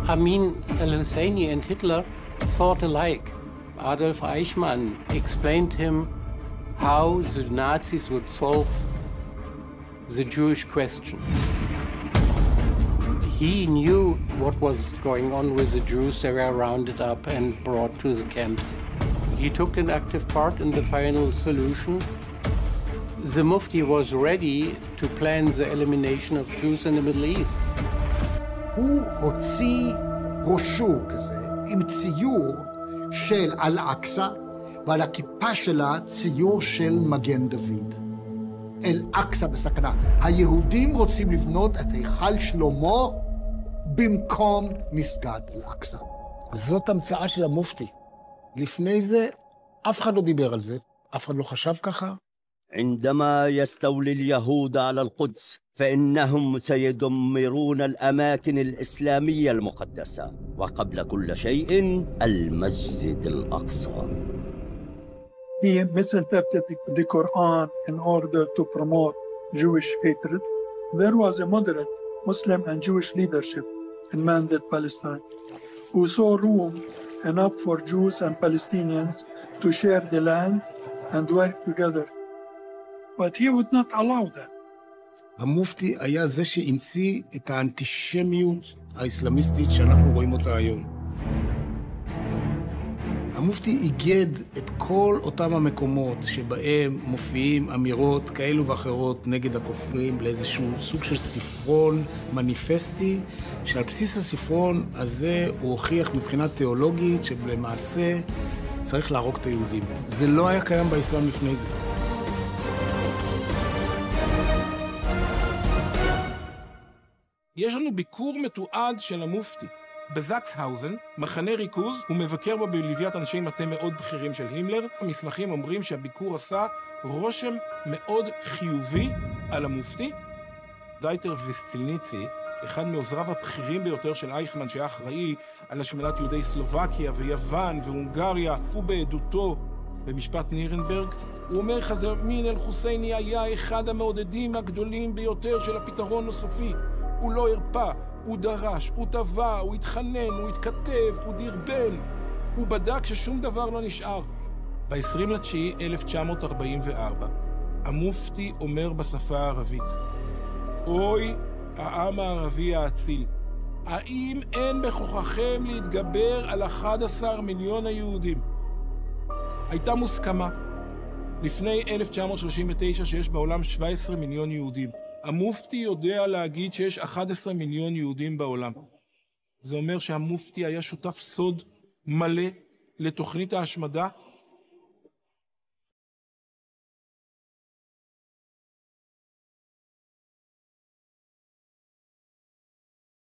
Amin al-Husseini and Hitler thought alike. Adolf Eichmann explained him how the Nazis would solve the Jewish question. He knew what was going on with the Jews. They were rounded up and brought to the camps. He took an active part in the final solution. The Mufti was ready to plan the elimination of Jews in the Middle East. הוא הוציא ברושור כזה עם ציור של אל-אקצא, ועל הכיפה שלה ציור של מגן דוד. אל-אקצא בסכנה. היהודים רוצים לבנות את היכל שלמה במקום מסגד אל-אקצא. זאת המצאה של המופתי. לפני זה אף אחד לא דיבר על זה, אף אחד לא חשב ככה. عندما يستولي اليهود على القدس فإنهم سيدمرون الأماكن الإسلامية المقدسة وقبل كل شيء المسجد الأقصى. He misinterpreted the Quran in order to promote Jewish hatred. There was a moderate Muslim and Jewish leadership in Mandate, Palestine, who saw room enough for Jews and Palestinians to share the land and work together. But he would not allow that. המופתי היה זה שהמציא את האנטישמיות האסלאמיסטית שאנחנו רואים אותה היום. המופתי איגד את כל אותם המקומות שבהם מופיעים אמירות כאלו ואחרות נגד הכופרים לאיזשהו סוג של ספרון מניפסטי, שעל בסיס הספרון הזה הוא הוכיח מבחינה תיאולוגית שלמעשה צריך להרוג את היהודים. זה לא היה קיים באסלאם לפני זה. יש לנו ביקור מתועד של המופתי. בזקסהאוזן, מחנה ריכוז, הוא מבקר בו בלוויית אנשי מטה מאוד בכירים של הימלר. המסמכים אומרים שהביקור עשה רושם מאוד חיובי על המופתי. דייטר ויסצילניצי, אחד מעוזריו הבכירים ביותר של אייכמן, שהיה אחראי על השמדת יהודי סלובקיה ויוון והונגריה, הוא בעדותו במשפט נירנברג, הוא אומר חזמין אל-חוסייני היה אחד המעודדים הגדולים ביותר של הפתרון הסופי. הוא לא הרפא, הוא דרש, הוא טבע, הוא התחנן, הוא התכתב, הוא דרבן. הוא בדק ששום דבר לא נשאר. ב-20/9/1944, המופתי אומר בשפה הערבית, אוי, העם הערבי האציל, האם אין בכוחכם להתגבר על 11 מיליון היהודים? הייתה מוסכמה לפני 1939 שיש בעולם 17 מיליון יהודים. המופתי יודע להגיד שיש 11 מיליון יהודים בעולם. זה אומר שהמופתי היה שותף סוד מלא לתוכנית ההשמדה